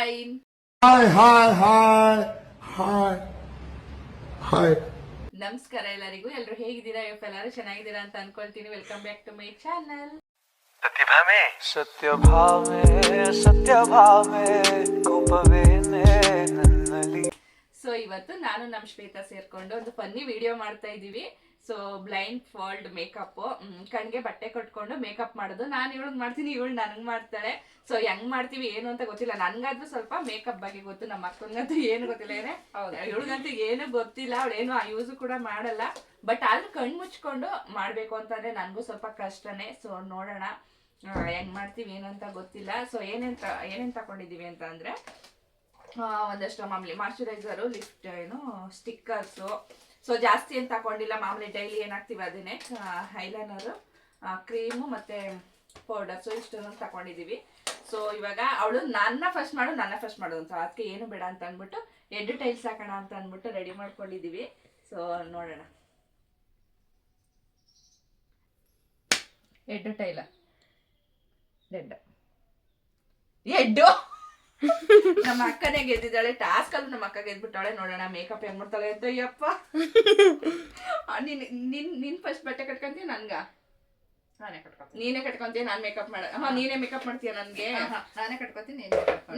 Fine. Hi hi hi hi hi. ನಮಸ್ಕಾರ ಎಲ್ಲರಿಗೂ. ಎಲ್ಲರೂ ಹೇಗಿದ್ದೀರಾ? ಎಲ್ಲರೂ ಚೆನ್ನಾಗಿದ್ದೀರಾ ಅಂತ ಅನ್ಕೊಳ್ತೀನಿ. Welcome back to my channel. ಸತ್ಯ ಭಾವೆ ಕೋಪವೇನೆ ನನ್ನಲ್ಲಿ. ಸೊ ಇವತ್ತು ನಾನು ನಮ್ಮ ಶ್ವೇತಾ ಸೇರ್ಕೊಂಡು ಒಂದು ಫನ್ನಿ ವಿಡಿಯೋ ಮಾಡ್ತಾ ಇದೀವಿ. ಸೊ ಬ್ಲೈಂಡ್ ಫಾಲ್ಡ್ ಮೇಕಪ್, ಕಣ್ಗೆ ಬಟ್ಟೆ ಕಟ್ಕೊಂಡು ಮೇಕಪ್ ಮಾಡೋದು. ನಾನು ಇವಳಿಗೆ ಮಾಡ್ತೀನಿ, ಇವಳು ನನಗೆ ಮಾಡ್ತಾಳೆ. ಸೊ ಹೆಂಗ್ ಮಾಡ್ತೀವಿ ಏನು ಅಂತ ಗೊತ್ತಿಲ್ಲ. ನನ್ಗಾದ್ರೂ ಸ್ವಲ್ಪ ಮೇಕಪ್ ಬಗ್ಗೆ ಗೊತ್ತು, ನಮ್ಮ ಅಕ್ಕಂಗಂತೂ ಏನು ಗೊತ್ತಿಲ್ಲ. ಹೌದಾ, ಇವಳಿಗಂತೂ ಏನು ಗೊತ್ತಿಲ್ಲ, ಅವಳೇನು ಯೂಸು ಕೂಡ ಮಾಡಲ್ಲ. ಬಟ್ ಆದ್ರೂ ಕಣ್ ಮುಚ್ಕೊಂಡು ಮಾಡ್ಬೇಕು ಅಂತಂದ್ರೆ ನನಗೂ ಸ್ವಲ್ಪ ಕಷ್ಟನೇ. ಸೊ ನೋಡೋಣ ಹೆಂಗ್ ಮಾಡ್ತೀವಿ ಏನು ಅಂತ ಗೊತ್ತಿಲ್ಲ. ಸೊ ಏನೇನ್ ತಕೊಂಡಿದೀವಿ ಅಂತ ಅಂದ್ರೆ ಒಂದಷ್ಟು ಮಾಮೂಲಿ ಮಾಯ್ಶ್ಚರೈಸರು, ಲಿಫ್ಟ್ ಸ್ಟಿಕ್ಕರ್ಸು. ಸೊ ಜಾಸ್ತಿ ಏನು ತಗೊಂಡಿಲ್ಲ, ಮಾಮೂಲಿ ಡೈಲಿ ಏನಾಗ್ತೀವಿ ಅದನ್ನೇ. ಐಲೈನರು, ಕ್ರೀಮು ಮತ್ತೆ ಪೌಡರ್ಸು ಇಷ್ಟನ್ನು ತಗೊಂಡಿದ್ದೀವಿ. ಸೊ ಇವಾಗ ಅವಳು ನನ್ನ ಫಸ್ಟ್ ಮಾಡು ಅಂತ, ಅದಕ್ಕೆ ಏನು ಬೇಡ ಅಂತ ಅಂದ್ಬಿಟ್ಟು ಎಡ್ಡು ಟೈಲ್ಸ್ ಹಾಕೋಣ ಅಂತ ಅಂದ್ಬಿಟ್ಟು ರೆಡಿ ಮಾಡ್ಕೊಂಡಿದ್ದೀವಿ. ಸೊ ನೋಡೋಣ. ಎಡ್ಡು ಟೈಲ ಎಡ್ಡು ನಮ್ಮ ಅಕ್ಕನೇ ಗೆದ್ದಿದ್ದಾಳೆ. ಟಾಸ್ಕ್ ಅಲ್ಲಿ ನಮ್ಮ ಅಕ್ಕ ಗೆದ್ಬಿಟ್ಟಾಳೆ. ನೋಡೋಣ ಮೇಕಪ್ ಹೆಂಗ್ ಮಾಡ್ತಾಳೆ ಅಂತ. ಅಯ್ಯಪ್ಪ, ನಿನ್ ಫಸ್ಟ್ ಬಟ್ಟೆ ಕಟ್ಕೊಂತೀಯ ನನ್ಗ? ನೀನೇ ಕಟ್ಕೊಂತೀಯ, ನಾನ್ ಮೇಕಪ್ ಮಾಡ? ನೀನೇ ಮೇಕಪ್ ಮಾಡ್ತೀಯ ನನ್ಗೆ? ನಾನೇ ಕಟ್ಕೊತೀನಿ.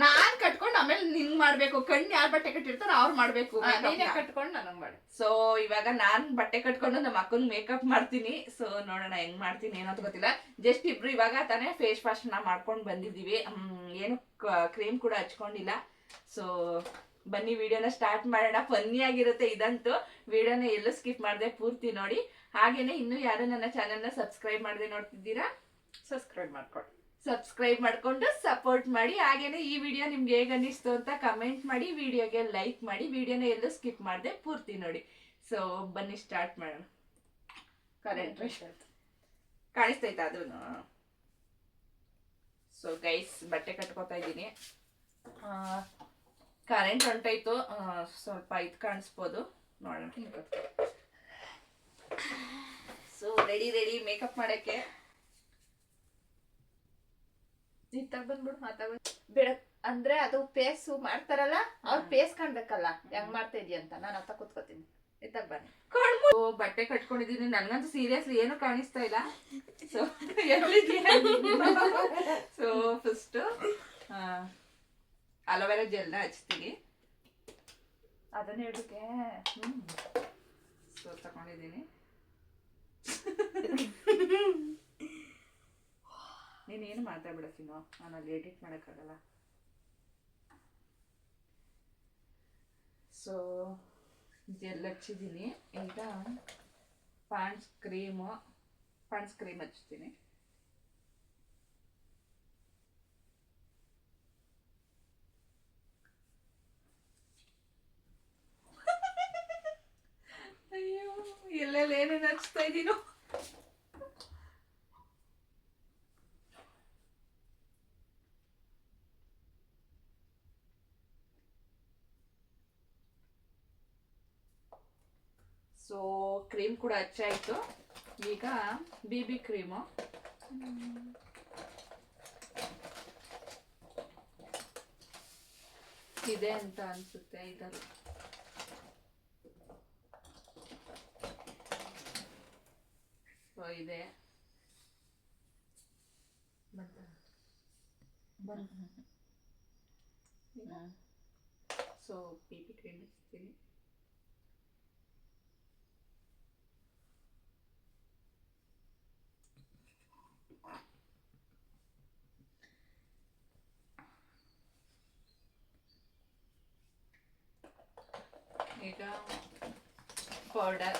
ನಾನ್ ಕಟ್ಕೊಂಡು ಆಮೇಲೆ ನಿನ್ ಮಾಡ್ಬೇಕು. ಕಣ್ಣು ಯಾರ್ ಬಟ್ಟೆ ಕಟ್ಟಿರ್ತಾರ ಅವ್ರು ಮಾಡ್ಬೇಕು. ನೀನೇ ಕಟ್ಕೊಂಡು ನನಗ್ ಮಾಡಿ. ಸೊ ಇವಾಗ ನಾನ್ ಬಟ್ಟೆ ಕಟ್ಕೊಂಡು ನಮ್ಮ ಅಕ್ಕನ್ ಮೇಕಪ್ ಮಾಡ್ತೀನಿ. ಸೊ ನೋಡೋಣ ಹೆಂಗ್ ಮಾಡ್ತೀನಿ ಏನಂತ ಗೊತ್ತಿಲ್ಲ. ಜಸ್ಟ್ ಇಬ್ರು ಇವಾಗ ತಾನೇ ಫೇಸ್ ವಾಶ್ ಮಾಡ್ಕೊಂಡ್ ಬಂದಿದ್ದೀವಿ. ಏನು ಕ್ರೀಮ್ ಕೂಡ ಹಚ್ಕೊಂಡಿಲ್ಲ. ಸೊ ಬನ್ನಿ ವಿಡಿಯೋನ ಸ್ಟಾರ್ಟ್ ಮಾಡೋಣ. ಫನ್ನಿ ಆಗಿರುತ್ತೆ ಇದಂತೂ. ವಿಡಿಯೋನ ಎಲ್ಲೂ ಸ್ಕಿಪ್ ಮಾಡದೆ ಪೂರ್ತಿ ನೋಡಿ. ಹಾಗೇನೆ ಇನ್ನು ಯಾರು ನನ್ನ ಚಾನೆಲ್ನ ಸಬ್ಸ್ಕ್ರೈಬ್ ಮಾಡದೆ ನೋಡ್ತಿದ್ದೀರಾ, ಸಬ್ಸ್ಕ್ರೈಬ್ ಮಾಡ್ಕೊಂಡು ಸಪೋರ್ಟ್ ಮಾಡಿ. ಹಾಗೇನೆ ಈ ವಿಡಿಯೋ ನಿಮ್ಗೆ ಹೇಗೆ ಅನ್ನಿಸ್ತು ಅಂತ ಕಮೆಂಟ್ ಮಾಡಿ, ವಿಡಿಯೋಗೆ ಲೈಕ್ ಮಾಡಿ, ವಿಡಿಯೋನ ಎಲ್ಲೂ ಸ್ಕಿಪ್ ಮಾಡದೆ ಪೂರ್ತಿ ನೋಡಿ. ಸೊ ಬನ್ನಿ ಸ್ಟಾರ್ಟ್ ಮಾಡೋಣ. ಕರೆಂಟ್ ಕಾಣಿಸ್ತೈತಾ ಅದು? ಸೊ ಗೈಸ್, ಬಟ್ಟೆ ಕಟ್ಕೋತಾ ಇದ್ದೀನಿ. ಕರೆಂಟ್ ಹೊಂಟೋಯ್ತು, ಸ್ವಲ್ಪ ಇದು ಕಾಣಿಸ್ಬೋದು, ನೋಡೋಣ. ಸೊ ರೆಡಿ ಮೇಕಪ್ ಮಾಡಕ್ಕೆ. ಬಂದ್ಬಿಡು ಬೇಡ ಅಂದ್ರೆ ಅದು ಫೇಸ್ ಮಾಡ್ತಾರಲ್ಲ, ಅವ್ರ ಫೇಸ್ ಕಾಣ್ಬೇಕಲ್ಲ ಹೆಂಗ್ ಮಾಡ್ತಾ ಇದೀಯ ಅಂತ. ನಾನು ಅತ್ತ ಕೂತ್ಕೋತೀನಿ. ಇತ್ತಾಗ ಬನ್ನಿ. ಬಟ್ಟೆ ಕಟ್ಕೊಂಡಿದೀನಿ. ನನ್ಗಂತೂ ಸೀರಿಯಸ್ಲಿ ಏನು ಕಾಣಿಸ್ತಾ ಇಲ್ಲ. ಸೊ ಸೊ ಫಸ್ಟ್ ಅಲೋವೆರಾ ಜೆಲ್ನ ಹಚ್ತೀನಿ. ಅದನ್ನ ಹೇಳಕ್ಕೆ ಸೊ ತಗೊಂಡಿದ್ದೀನಿ. ನೀನೇನು ಮಾತಾಡ್ಬಿಡಕ್ಕಿನೋ, ನಾನು ಅಲ್ಲಿ ಎಡಿಟ್ ಮಾಡೋಕ್ಕಾಗಲ್ಲ. ಸೊ ಜೆಲ್ ಹಚ್ಚಿದ್ದೀನಿ. ಈಗ ಪಾಂಡ್ಸ್ ಕ್ರೀಮ್ ಹಚ್ತೀನಿ. ಅಯ್ಯೋ, ಎಲ್ಲೆಲ್ಲ ಏನೇನು ಹಚ್ತಾ ಇದ್ದೀನೋ. ಸೊ ಕ್ರೀಮ್ ಕೂಡ ಹಚ್ಚಾಯ್ತು. ಈಗ BB ಕ್ರೀಮು. ಇದೆ ಅಂತ ಅನ್ಸುತ್ತೆ ಇದರಲ್ಲಿ. ಸೊ ಇದೆ. ಸೊ BB ಕ್ರೀಮ್ ಹಚ್ತೀನಿ. ಈಗ ಪೌಡರ್.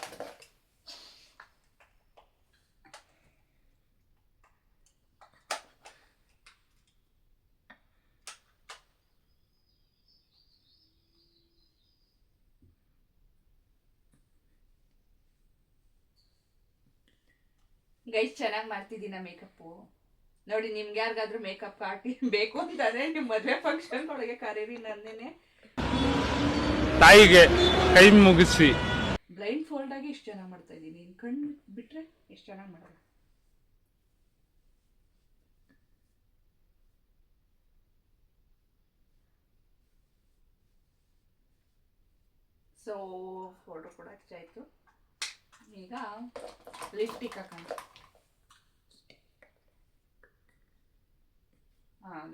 ಗೈಸ್, ಚೆನ್ನಾಗಿ ಮಾಡ್ತಿದ್ದೀನ ಮೇಕಪ್ಪು ನೋಡಿ. ನಿಮ್ಗೆ ಯಾರಿಗಾದ್ರೂ ಮೇಕಪ್ ಆರ್ಟಿ ಬೇಕು ಅಂತಂದ್ರೆ ನಿಮ್ ಮದ್ವೆ ಫಂಕ್ಷನ್ ಒಳಗೆ ಕರೀರಿ ನನ್ನೇನೆ. ತಾಯಿಗೆ ಕೈ ಮುಗಿಸಿ. ಬ್ಲೈಂಡ್ ಫೋಲ್ಡ್ ಆಗಿ ಇಷ್ಟು ಚೆನ್ನಾಗಿ ಮಾಡ್ತಾ ಇದ್ದೀನಿ. ಕಣ್ಣು ಬಿಟ್ರೆ ಎಷ್ಟು ಚೆನ್ನಾಗಿ ಮಾಡಲ್ಲ. ಸೊ ಫೋಟೋ ಕೂಡ ಹಚ್ಚಾಯ್ತು. ಈಗ ಲಿಪ್ಸ್ಟಿಕ್ ಹಾಕೋಣ.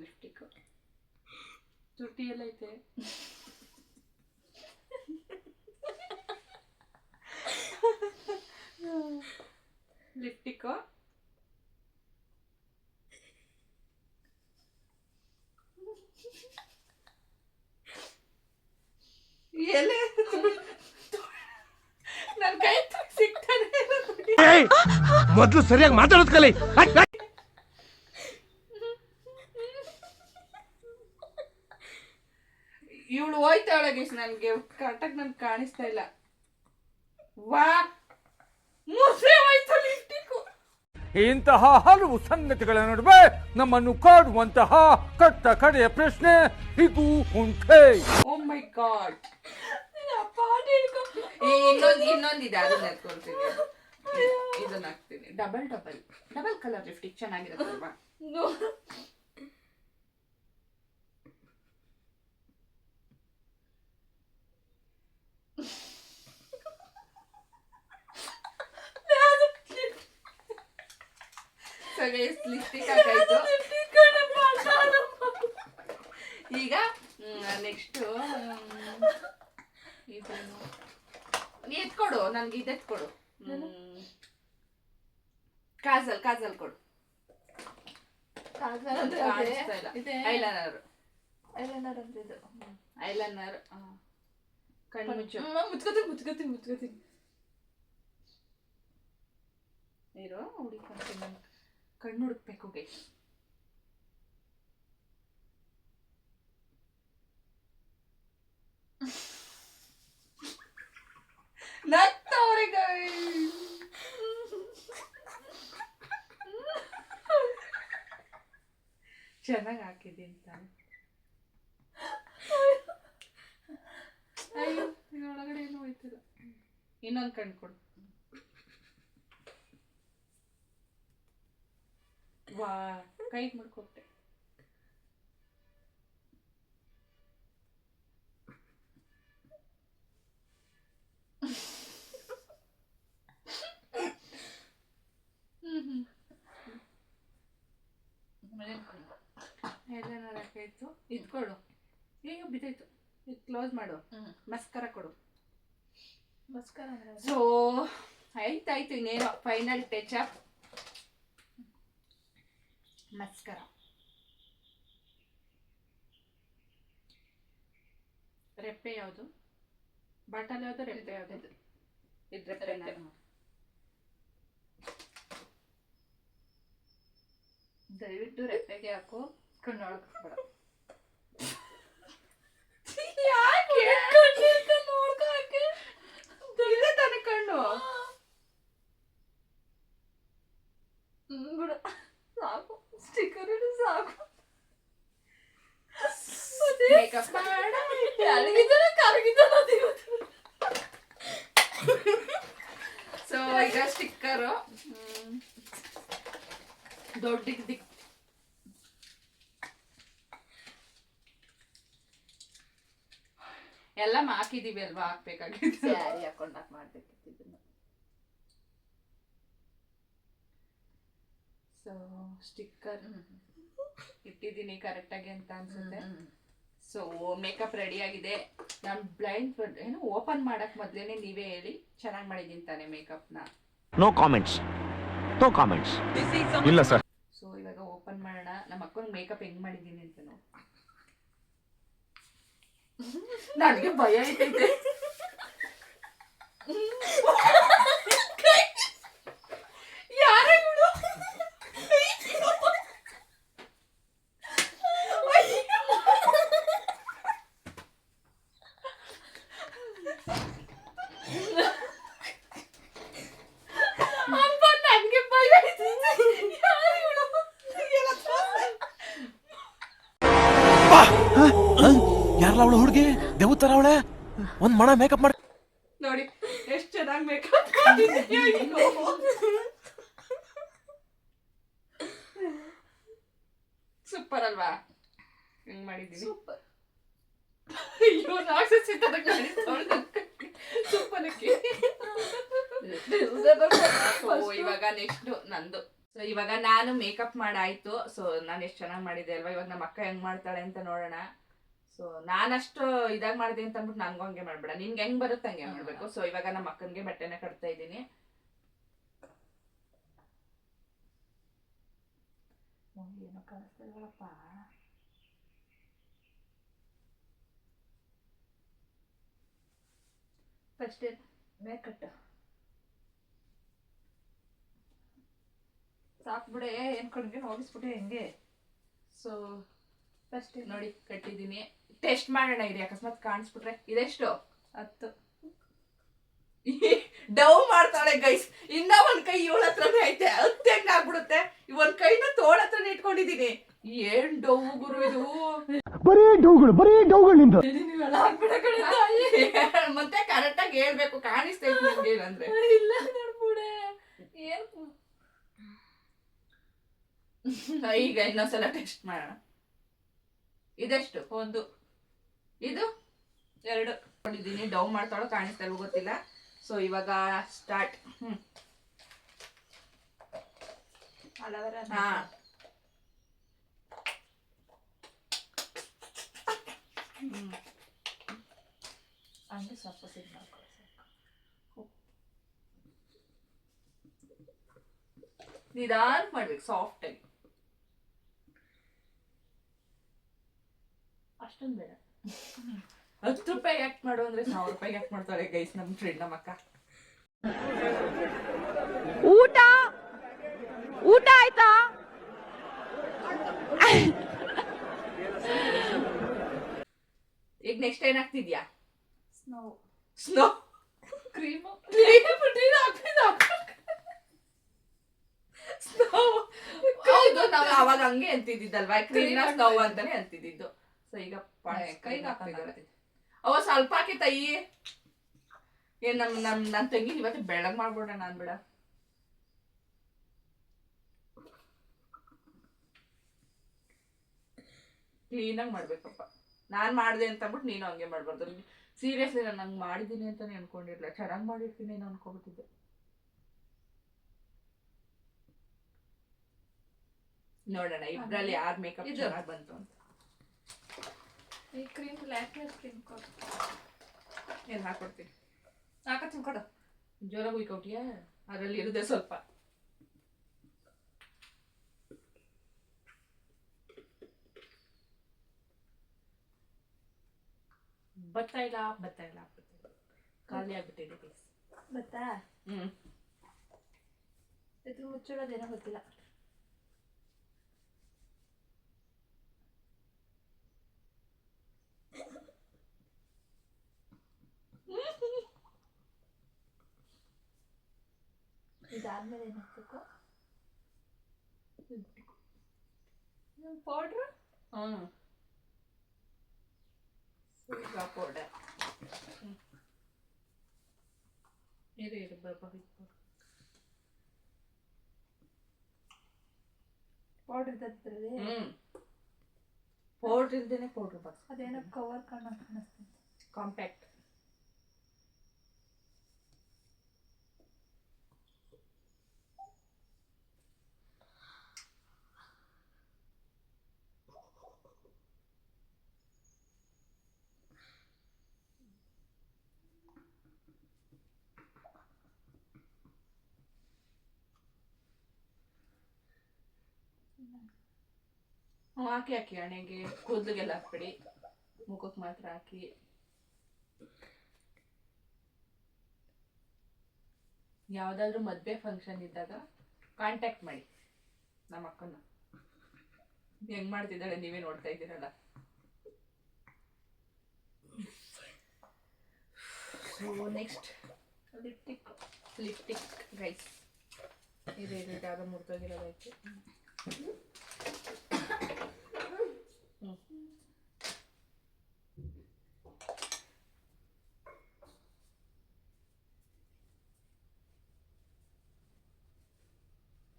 ಲಿಪ್ಸ್ಟಿಕ್ ತುಟಿ ಎಲ್ಲ ಐತೆ. ಲಿಪ್ಸ್ಟಿಕ್ ಎಲೆ ನನ್ ಕೈ ಸಿಗ್ತಾನೆ. ಮೊದ್ಲು ಸರಿಯಾಗಿ ಮಾತಾಡೋದ್ ಕಲಿ. ಇವಳು ಹೋಯ್ತಾಳೆ ನನ್ಗೆ ಕರೆಕ್ಟಾಗಿ ನನ್ಗೆ ಕಾಣಿಸ್ತಾ ಇಲ್ಲ. ವಾ ಮುಸೆ ಹೋಯ್ತು ಲಿಪ್ಸ್ಟಿಕ್. ಇಂತಹ ಹಲವು ಸಂಗತಿಗಳ ನಡುವೆ ನಮ್ಮನ್ನು ಕಾಡುವಂತಹ ಕಟ್ಟ ಕಡೆಯ ಪ್ರಶ್ನೆ ಇದು ಉಂಟೆ. Oh my god. ಇನ್ನೊಂದಿದೆ, ಅದನ್ನ ಎತ್ಕೊಳ್ತೀನಿ. ಇದನ್ನ ಹಾಕ್ತೀನಿ. ಡಬಲ್ ಕಲರ್ ಲಿಪ್ಸ್ಟಿಕ್ ಚೆನ್ನಾಗಿರುತ್ತಲ್ವಾ? ಲಿಪ್ಸ್ಟಿಕ್ ಹಾಕಾಯ್ತು. ಈಗ ನೆಕ್ಸ್ಟ್ ಇದೇನು ಎತ್ಕೊಡು, ನನ್ಗೆ ಇದು ಎತ್ಕೊಡು. ಕಾಜಲ್ ಕೊಡು. ಐಲೈನರ್ ಕಣ್ಣು ಮುಚ್ಕೋತೀನಿ. ಇರೋ ಹುಡುಕೊಂತೀನಿ. ಕಣ್ಣು ಹುಡುಕ್ಬೇಕು ಗೈಸ್. ನಗ್ತವ್ರೆ ಗೈಸ್. ಚೆನ್ನಾಗಿ ಹಾಕಿದ್ದೀನಿ ತಾನೆ. ಅಯ್ಯೋ ಒಳಗಡೆ ಏನೋ ಹೋಯ್ತಿಲ್ಲ. ಇನ್ನೊಂದು ಕಣ್ಣು ಕೊಡು. ವಾ ಕೈಗೆ ಮಾಡ್ಕೊಟ್ಟೆ. ಎಲ್ಲ ಹಾಕಾಯ್ತು. ಇದು ಕೊಡು. ಈಗ ಬಿದ್ದಾಯ್ತು. ಇದು ಕ್ಲೋಸ್ ಮಾಡು. ಮಸ್ಕರ ಕೊಡು. ಸೊ ಆಯ್ತಾಯ್ತು. ಇನ್ನೇನೋ ಫೈನಲ್ ಟಚ್ ಅಪ್ ಮಸ್ಕರ. ರೆಪ್ಪೆ ಯಾವುದು? ಬಾಟಲ್ ಯಾವುದು? ರೆಪ್ಪೆ ಯಾವುದು? ಇದು ರೆಪ್ಪೆ. ದಯವಿಟ್ಟು ರೆಪ್ಪೆಗೆ ಹಾಕು. ಕಣ್ಣೊಳಗಬೇಡ. ಯಾಕೆ ನೋಡ್ಕೊಳಕ್ಕೆ ಇದೆ ತಾನೆ ಕಣ್ಣು. ಬಿಡು ಸಾಕು. ಸ್ಟಿಕ್ಕರ್ ಇಡು ಸಾಕು. ಮೇಕಪ್ ಮಾಡ ಸೊ ಈಗ ಸ್ಟಿಕ್ಕರು ದೊಡ್ಡ ಎಲ್ಲ ಹಾಕಿದೀವಿ ಅಲ್ವಾ, ಹಾಕ್ಬೇಕಾಗಿತ್ತು. ಸ್ಯಾರಿ ಹಾಕೊಂಡು ಮಾಡ್ಬೇಕಿತ್ತು ಇದನ್ನ. ಸೊ ಸ್ಟಿಕ್ಕರ್ ಇಟ್ಟಿದ್ದೀನಿ ಕರೆಕ್ಟಾಗಿ ಅಂತ ಅನ್ಸುತ್ತೆ. ಸೊ ಮೇಕಪ್ ರೆಡಿ ಆಗಿದೆ. ನಾನು ಬ್ಲೈಂಡ್ ಏನು ಓಪನ್ ಮಾಡಕ್ ಮೊದ್ಲೇನೆ ನೀವೇ ಹೇಳಿ ಚೆನ್ನಾಗಿ ಮಾಡಿದೀನಿ ತಾನೆ ಮೇಕಪ್ನ. No comments. ಇಲ್ಲ ಸರ್. ಸೊ ಇವಾಗ ಓಪನ್ ಮಾಡೋಣ. ನಮ್ಮ ಅಕ್ಕನ ಮೇಕಪ್ ಹೆಂಗ್ ಮಾಡಿದೀನಿ ಅಂತ ನೋಡಿ. ನನಗೆ ಭಯ ಐತೈತೆ. ಯಾರ ಇವಳು? ನನಗೆ ಭಯ ಐತೈತೆ. ಯಾರ ಇವಳು? ಯಾರಲ್ಲ ಅವಳು ಹುಡುಗಿ ದೇವತರ ಅವಳೆ ಒಂದ್ ಮಣ ಮೇಕಪ್ ಮಾಡಿ ನೋಡಿ ಎಷ್ಟು ಚೆನ್ನಾಗಿ ಮೇಕಪ್ ಸೂಪರ್ ಅಲ್ವಾ? ಹೆಂಗ್ ಮಾಡಿದೀನಿ? ಸೂಪರ್. ಅಯ್ಯೋ ರಾಕ್ಷಸಿ ತರ ಕಾಣಿಸ್ತಾಳೆ. ತುಪ್ಪಲಕ್ಕಿ. ಇವಾಗ ನೆಕ್ಸ್ಟ್ ನಂದು. ಸೊ ಇವಾಗ ನಾನು ಮೇಕಪ್ ಮಾಡಾಯ್ತು. ಸೊ ನಾನು ಎಷ್ಟು ಚೆನ್ನಾಗಿ ಮಾಡಿದೆ ಅಲ್ವಾ. ಇವಾಗ ನಮ್ಮ ಅಕ್ಕ ಹೆಂಗ್ ಮಾಡ್ತಾಳೆ ಅಂತ ನೋಡೋಣ. ಸೊ ನಾನಷ್ಟು ಇದಾಗಿ ಮಾಡಿದೆ ಅಂತ ಅಂದ್ಬಿಟ್ಟು ನನ್ಗೂ ಹಂಗೆ ಮಾಡ್ಬೇಡ, ನಿನ್ಗೆ ಹೆಂಗ್ ಬರುತ್ತೆ ಹಂಗೆ ಮಾಡ್ಬೇಕು. ಸೊ ಇವಾಗ ನಮ್ಮ ಅಕ್ಕನಿಗೆ ಬಟ್ಟೆನ ಕಟ್ತಾ ಇದ್ದೀನಿ. ಏನೋ ಕಾಣಿಸ್ತಿಲ್ವಲ್ಲಪ್ಪ. ಫಸ್ಟ್ ಮೇಕಟ್ ಸಾಕ್ಬಿಡೆ, ಏನ್ ಕಣ್ಗೆ ಹೋಗಿಸ್ಬಿಟ್ಟೆ ಹೆಂಗೆ. ಸೊ ಫಸ್ಟ್ ನೋಡಿ ಕಟ್ಟಿದ್ದೀನಿ. ಟೆಸ್ಟ್ ಮಾಡೋಣ ಇರಿ, ಅಕಸ್ಮಾತ್ ಕಾಣಿಸ್ಬಿಟ್ರೆ. ಇದೆಷ್ಟು? 10. ಡವ್ ಮಾಡ್ತಾಳೆ ಗೈಸ್. ಇನ್ನ ಒಂದ್ ಕೈ ಇವಳ ಹತ್ರನೇ ಐತೆ, 10 ಹೆಂಗ್ ಆಗ್ಬಿಡುತ್ತೆ. ಒಂದ್ ಕೈನ ತೋಳ ಹತ್ರನೇ ಇಟ್ಕೊಂಡಿದೀನಿ. ಏನ್ ಡವ್ ಗುರು ಇದು. ಬರೀ ಡೌಗಳು ನಿಂದು. ಮತ್ತೆ ಕರೆಕ್ಟ್ ಆಗಿ ಹೇಳ್ಬೇಕು, ಕಾಣಿಸ್ತೈತಿ ನಿಮ್ಗೆ ಏನಂದ್ರೆ. ಇಲ್ಲ ನೋಡ್ಬಿಡೆ ಏನ್. ಈಗ ಇನ್ನೊಂದ್ಸಲ ಟೆಸ್ಟ್ ಮಾಡೋಣ. ಇದೆಷ್ಟು? 1. ಇದು 2 ನೋಡಿದ್ದೀನಿ. ಡೌನ್ ಮಾಡ್ತಾಳೋ ಕಾಣಿಸ್ತಾ ಇಲ್ವೋ ಗೊತ್ತಿಲ್ಲ. ಸೊ ಇವಾಗ ಸ್ಟಾರ್ಟ್. ಹಾ ಹಂಗೆ ಸ್ವಲ್ಪ ಸಿಗ್ ಮಾಡ್ಕೊಳ್ಳಿ. ನಿಧಾನ ಮಾಡ್ಬೇಕು, ಸಾಫ್ಟ್ ಆಗಿ. ಅಷ್ಟೊಂದು ಬೇಡ. 10 ರೂಪಾಯಿ ಆಕ್ಟ್ ಮಾಡು ಅಂದ್ರೆ 1000 ರೂಪಾಯಿಗೆ ಆಕ್ಟ್ ಮಾಡ್ತಾಳೆ ಗೈಸ್ ನಮ್ ಫ್ರೆಂಡ್, ನಮ್ಮ ಅಕ್ಕ. ಊಟ ಆಯ್ತಾ? ಈಗ ನೆಕ್ಸ್ಟ್ ಏನ್ ಹಾಕ್ತಿದ್ಯಾ? Snow cream. ಹೌದು, ನಾವು ಅವಾಗ ಹಂಗೆ ಅಂತಿದ್ದಲ್ವಾ, ಕ್ರೀಮ್ ಸ್ನೋ ಅಂತಾನೆ ಅಂತಿದ್ದು. ಸೊ ಈಗ ಕೈಗೆ ಹಾಕ್ತಿದ್ದಾರೆ. ಅವ ಸ್ವಲ್ಪ ಹಾಕಿ ತಾಯಿ. ಏನ್ ನನ್ ತಂಗಿ ಇವತ್ತು ಬೆಳಗ್ ಮಾಡ್ಬೋಣ ನಾನ್ ಬಿಡ. ಕ್ಲೀನಾಗಿ ಮಾಡ್ಬೇಕಪ್ಪ. ನಾನ್ ಮಾಡ್ದೆ ಅಂತ ಅಂದ್ಬಿಟ್ಟು ನೀನು ಹಂಗೆ ಮಾಡ್ಬಾರ್ದು. ಸೀರಿಯಸ್ಲಿ ನಾನು ಹಂಗೆ ಮಾಡಿದ್ದೀನಿ ಅಂತಾನೆ ಅನ್ಕೊಂಡಿರ್ಲಿಲ್ಲ. ಚೆನ್ನಾಗಿ ಮಾಡಿರ್ತೀನಿ ಏನೋ ಅನ್ಕೊಬಿಟ್ಟಿದ್ದೆ. ನೋಡೋಣ ಇಬ್ರಲ್ಲಿ ಯಾರ್ ಮೇಕಪ್ ಚೆನ್ನಾಗಿ ಬಂತು ಅಂತ. ಈ ಕ್ರೀಮ್ ಲ್ಯಾಕ್ಮೆ ಕ್ರೀಮ್ ಕೊಡು. ಏನ್ ಹಾಕೊಡ್ತೀನಿ? ಹಾಕತ್ತೀನಿ ಕೊಡು. ಜೋರಾಗಿ ಉಯ್ಕೊಟ್ಟಿಯಾ? ಅದ್ರಲ್ಲಿ ಇರುತ್ತೆ ಸ್ವಲ್ಪ. ಬರ್ತಾ ಇಲ್ಲ ಖಾಲಿ ಆಗ್ಬಿಟ್ಟಿದೆ. ಗೊತ್ತಾ ಇದು ಮುಚ್ಚಿಡೋದೇನೋ ಗೊತ್ತಿಲ್ಲ. ಇದಾದ್ಮೇಲೆ ಏನ್ ಹಾಕ್ಬೇಕು? ಪೌಡ್ರ್. ಪೌಡರ್ ಇರು ಪೌಡರ್ ಇದ್ದದ್ರಲ್ಲಿ ಪೌಡರ್ ಇಲ್ದೇನೆ ಪೌಡರ್ ಬಾಕ್ಸ್. ಅದೇನೋ ಕವರ್ ಕಾಣಿಸ್ತೈತೆ. ಕಾಂಪ್ಯಾಕ್ಟ್. ಹಾಕಿ ಹಣೆಗೆ ಕೂದಲಿಗೆಲ್ಲ ಹಾಕ್ಬಿಡಿ, ಮುಖಕ್ಕೆ ಮಾತ್ರ ಹಾಕಿ. ಯಾವ್ದಾದ್ರು ಮದ್ವೆ ಫಂಕ್ಷನ್ ಇದ್ದಾಗ ಕಾಂಟ್ಯಾಕ್ಟ್ ಮಾಡಿ ನಮ್ಮ ಅಕ್ಕನ. ಹೆಂಗ್ ಮಾಡ್ತಿದ್ದಾಳೆ ನೀವೇ ನೋಡ್ತಾ ಇದ್ದೀರಲ್ಲ. Next lipstick guys. ಇದು ಯಾವ್ದೋ ಮುರ್ತೋಗಿರೋದೈತೆ.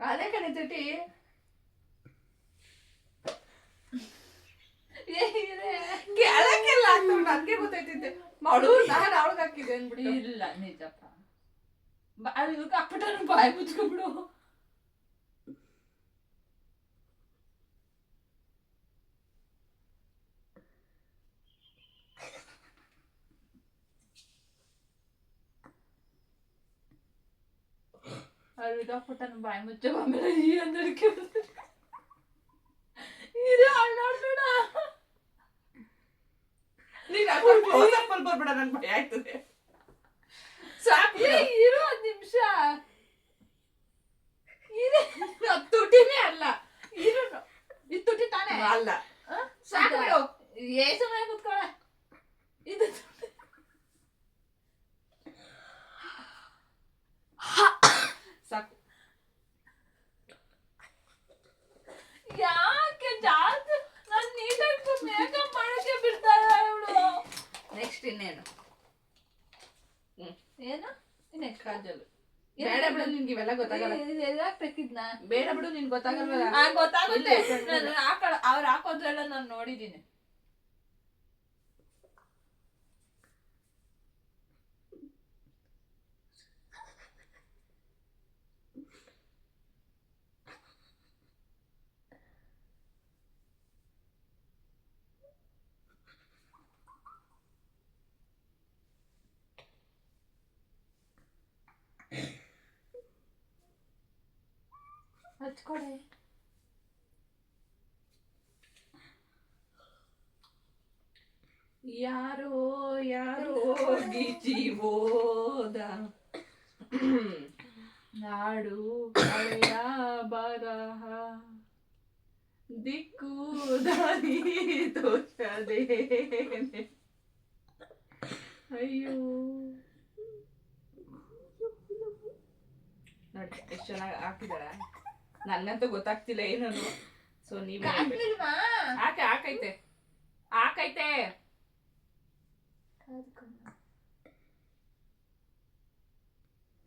ಅದೇ ಕಣೆ ತುಟಿ. ಕೆಳಕ್ಕೆಲ್ಲ ಆಗ್ತವೆ, ನನ್ಗೆ ಗೊತ್ತೈತಿದ್ದೆ. ಅವಳು ನಾನು ಅವಳಿಗೆ ಹಾಕಿದೆ ಅಂದ್ಬಿಟ್ಟು. ಇಲ್ಲ ನಿಜಪ್ಪ. ಅದು ಇವ್ರಿಗೆ ಹಾಕ್ಬಿಟ್ಟ ಬಾಯಿ ಮುಚ್ಕೊಬಿಡು. ಅವ್ರು ಇದಾಕ್ಬಿಟ್ಟ ಬಾಯಿ ಮುಚ್ಚ ಆಮೇಲೆ ಈ ಅಂದಕ್ಕೆ ಇದು ಅಳ್ಳಾಡ್ಬೇಡ. ನೀನ್ ಹಾಕೊಂಡು close-up ಅಲ್ಲಿ ಬರ್ಬೇಡ, ನನ್ ಭಯ ಆಯ್ತದೆ. ಸಾಕು ಇರು 1 ನಿಮಿಷ. ಅದು ತುಟಿನೇ ಅಲ್ಲ. ಇರು. ಇದು ತುಟಿ ತಾನೇ ಅಲ್ಲ. ಸಾಕು ಬಿಡು. ಏ ಸಮಯ ಕೂತ್ಕೊಳ್ಳ. ಇದು ಸಾಕು. ಯಾಕೆ ಜಾಸ್ತಿ ನಾನು ನೀಟಾಗಿ ಮೇಕಪ್ ಮಾಡಕ್ಕೆ ಬಿಡ್ತಾಳ ಇವಳು. ನೆಕ್ಸ್ಟ್ ಇನ್ನೇನು? ಏನು ಇನ್ನೆಷ್ಟು ಕಾಜಲ್ ಬೇಡ ಬಿಡು, ನಿನ್ಗೆ ಇವೆಲ್ಲ ಗೊತ್ತಾಗಲ್ಲ. ಎಲ್ಲ ಬೇಕಿದ್ನ ಬೇಡ ಬಿಡು, ನಿನ್ಗೆ ಗೊತ್ತಾಗಲ್ವಲ್ಲ. ಗೊತ್ತಾಗುತ್ತೆ. ಅವ್ರು ಹಾಕೋದ್ರೆಲ್ಲ ನಾನು ನೋಡಿದ್ದೀನಿ. ಹಚ್ಕೊಡೆ. ಯಾರೋ ಯಾರೋ ಗೀಚಿ ಹೋದ ನಾಡು ಹಳೆಯ ಬರಹ ದಿಕ್ಕು ದಾರಿ ತೋಚದೇನೆ. ಅಯ್ಯೋ ನೋಡಿ ಎಷ್ಟು ಚೆನ್ನಾಗಿ ಹಾಕಿದಾಳ. ನನ್ಗಂತೂ ಗೊತ್ತಾಗ್ತಿಲ್ಲ ಏನನು. ಸೊ ನೀವೇ ಹಾಕ್ಲಿಲ್ವಾ? ಹಾಕೈತೆ ಹಾಕೈತೆ.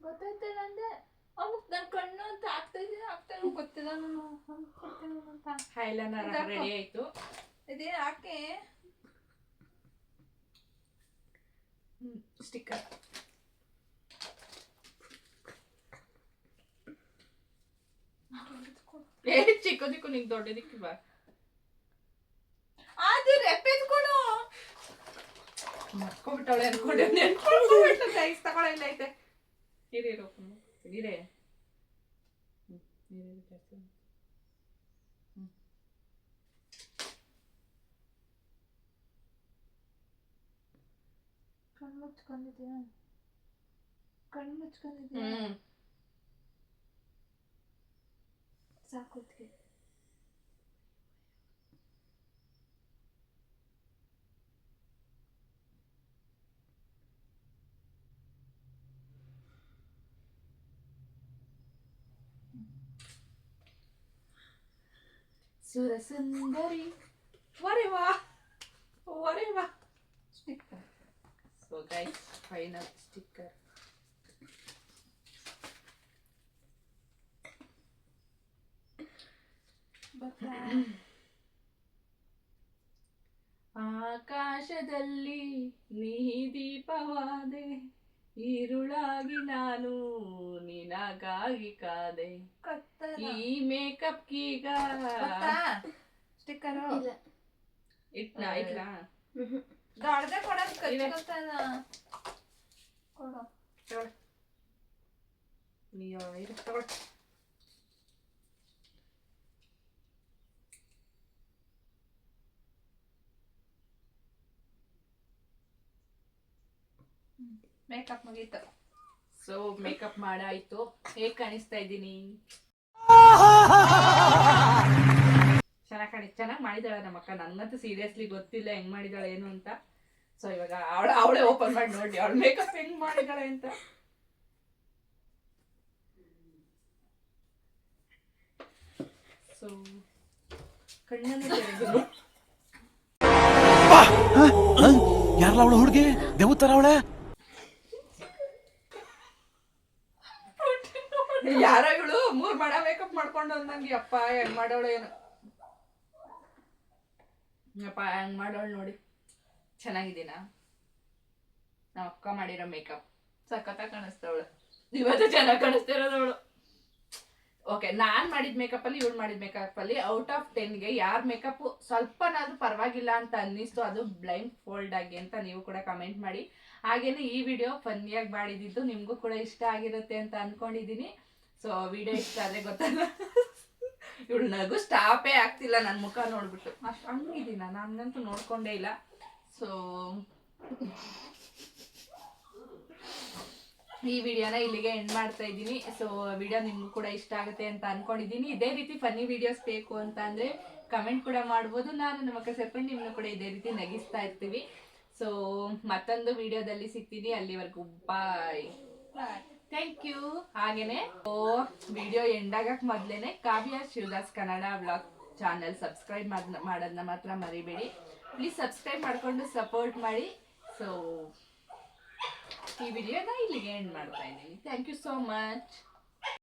ಗೊತ್ತಾಯ್ತಲ್ಲ ಅಂದೆ. ಅವಕ್ ನನ್ ಕಣ್ಣು ಅಂತ ಆಗ್ತಾ ಗೊತ್ತಿಲ್ಲ ನಾನು ಅಂತ. ಹೈಲೈನರ್ ರೆಡಿ ಆಯ್ತು. ಇದೇ ಹಾಕೆ ಸ್ಟಿಕ್ಕರ್. ಚಿಕ್ಕ ದಿಕ್ಕು ನಿಂಗೆ ದೊಡ್ಡ ದಿಕ್ಕಿಲ್ವಾ? ಅದು ರೆಪ್ಪೆದ್ಕೊಡು. ಮರ್ಕೊಬಿಟ್ಟವಳೆ ಅನ್ಕೊಂಡೆ. ನೆನ್ಕೊಂಡ್ಬಿಟ್ಟು ಸೈಜ್ ತಗೊಳ್ಳಿಲ್ಲ ಐತೆ. ಇರಿರೋ ಇರೇ. ಕಣ್ಣು ಮುಚ್ಕೊಂಡಿದ್ಯಾ? ಸಾಕುತ್ಗೆ ಸುರಸುಂದರಿ ವರೆವಾ sticker. So guys, final sticker. ಆಕಾಶದಲ್ಲಿ ನೀ ದೀಪವಾದೆ, ഇരുളാಗಿ ನಾನು ನಿನಗಾಗಿ ಕಾದೆ. ಈ ಮೇಕಪ್ ಕೀಗ ಸ್ಟಿಕ್ಕರ್ ಇಟ್ಲಾ ದೊಡ್ಡದೆ ಕೊಡೋದು ಕಚ್ಕೊತಾನ. ಕೊಡು ನೀವು ತಗೊಳ್ಳಿ. ಮೇಕಪ್ ಮುಗೀತು. ಸೊ ಮೇಕಪ್ ಮಾಡಾಯ್ತು. ಹೇಗ್ ಕಾಣಿಸ್ತಾ ಇದ್ದೀನಿ? ಚೆನ್ನಾಗಿ ಮಾಡಿದಾಳೆ ನಮ್ಮಕ್ಕ. ನನ್ಗಂತೂ ಸೀರಿಯಸ್ಲಿ ಗೊತ್ತಿಲ್ಲ ಹೆಂಗ್ ಮಾಡಿದಾಳೆ ಏನು ಅಂತ. ಸೊ ಇವಾಗ ಅವಳೇ ಓಪನ್ ಮಾಡಿ ನೋಡಿ ಅವಳ ಮೇಕಪ್ ಹೆಂಗ್ ಮಾಡಿದಾಳೆ ಅಂತ. ಸೊ ಕಣ್ಣನ್ನು ತೆರೆದು ಯಾರಲ್ಲ ಅವಳು ಹುಡುಗಿ ದೇವತರ ಅವಳೆ? ಯಾರೋ ಇವಳು 3 ಮಾಡ ಮೇಕಪ್ ಮಾಡ್ಕೊಂಡು ಅಂದಂಗೆ. ಅಪ್ಪ ಹೆಂಗ್ ಮಾಡೋಳು ಏನು ಅಪ್ಪ, ಹೆಂಗ್ ಮಾಡೋಳು ನೋಡಿ. ಚೆನ್ನಾಗಿದ್ದೀನಾ? ನಮ್ಮ ಅಕ್ಕ ಮಾಡಿರೋ ಮೇಕಪ್ ಸಖತ್ತಾಗಿ ಕಾಣಿಸ್ತಾವಳು. ಇವತ್ತು ಚೆನ್ನಾಗಿ ಕಾಣಿಸ್ತಿರೋದವಳು. ಓಕೆ, ನಾನ್ ಮಾಡಿದ ಮೇಕಪ್ ಅಲ್ಲಿ ಇವಳು ಮಾಡಿದ ಮೇಕಪ್ ಅಲ್ಲಿ ಔಟ್ ಆಫ್ 10ಗೆ ಯಾರ ಮೇಕಪ್ ಸ್ವಲ್ಪನಾದ್ರೂ ಪರವಾಗಿಲ್ಲ ಅಂತ ಅನ್ನಿಸ್ತು ಅದು ಬ್ಲೈಂಡ್ ಫೋಲ್ಡ್ ಆಗಿ ಅಂತ ನೀವು ಕೂಡ ಕಮೆಂಟ್ ಮಾಡಿ. ಹಾಗೇನೆ ಈ ವಿಡಿಯೋ ಫನ್ನಿಯಾಗಿ ಮಾಡಿದ್ದು ನಿಮ್ಗೂ ಕೂಡ ಇಷ್ಟ ಆಗಿರುತ್ತೆ ಅಂತ ಅನ್ಕೊಂಡಿದೀನಿ. ಸೊ ವಿಡಿಯೋ ಇಷ್ಟ ಆದ್ರೆ ಗೊತ್ತಲ್ಲ, ಇವಳು ನಗು ಸ್ಟಾಪೇ ಆಗ್ತಿಲ್ಲ ನನ್ನ ಮುಖ ನೋಡ್ಬಿಟ್ಟು. ಅಷ್ಟು ಹಂಗಿದ್ದೀನ, ನನ್ಗಂತೂ ನೋಡ್ಕೊಂಡೇ ಇಲ್ಲ. ಸೊ ಈ ವಿಡಿಯೋನ ಇಲ್ಲಿಗೆ ಎಂಡ್ ಮಾಡ್ತಾ ಇದ್ದೀನಿ. ಸೊ ವಿಡಿಯೋ ನಿಮ್ಗೂ ಕೂಡ ಇಷ್ಟ ಆಗುತ್ತೆ ಅಂತ ಅನ್ಕೊಂಡಿದ್ದೀನಿ. ಇದೇ ರೀತಿ ಫನ್ನಿ ವಿಡಿಯೋಸ್ ಬೇಕು ಅಂತ ಅಂದ್ರೆ ಕಮೆಂಟ್ ಕೂಡ ಮಾಡ್ಬೋದು. ನಾನು ನಮ್ಮ ಅಕ್ಕ ಸೇರ್ಕೊಂಡು ನಿಮ್ಮನ್ನು ಕೂಡ ಇದೇ ರೀತಿ ನಗಿಸ್ತಾ ಇರ್ತೀವಿ. ಸೊ ಮತ್ತೊಂದು ವಿಡಿಯೋದಲ್ಲಿ ಸಿಗ್ತೀನಿ. ಅಲ್ಲಿವರೆಗೂ ಬಾಯ್. Thank you. ಹಾಗೇನೆ ವಿಡಿಯೋ ಎಂಡ್ ಆಗಕ್ ಮೊದ್ಲೇನೆ Kavya Shivadas Kannada vlog channel subscribe ಮಾಡೋದನ್ನ ಮಾತ್ರ ಮರಿಬೇಡಿ. ಪ್ಲೀಸ್ ಸಬ್ಸ್ಕ್ರೈಬ್ ಮಾಡ್ಕೊಂಡು ಸಪೋರ್ಟ್ ಮಾಡಿ. ಸೊ ಈ ವಿಡಿಯೋನ ಇಲ್ಲಿಗೆ ಎಂಡ್ ಮಾಡ್ತಾ ಇದ್ದೀನಿ. Thank you so much.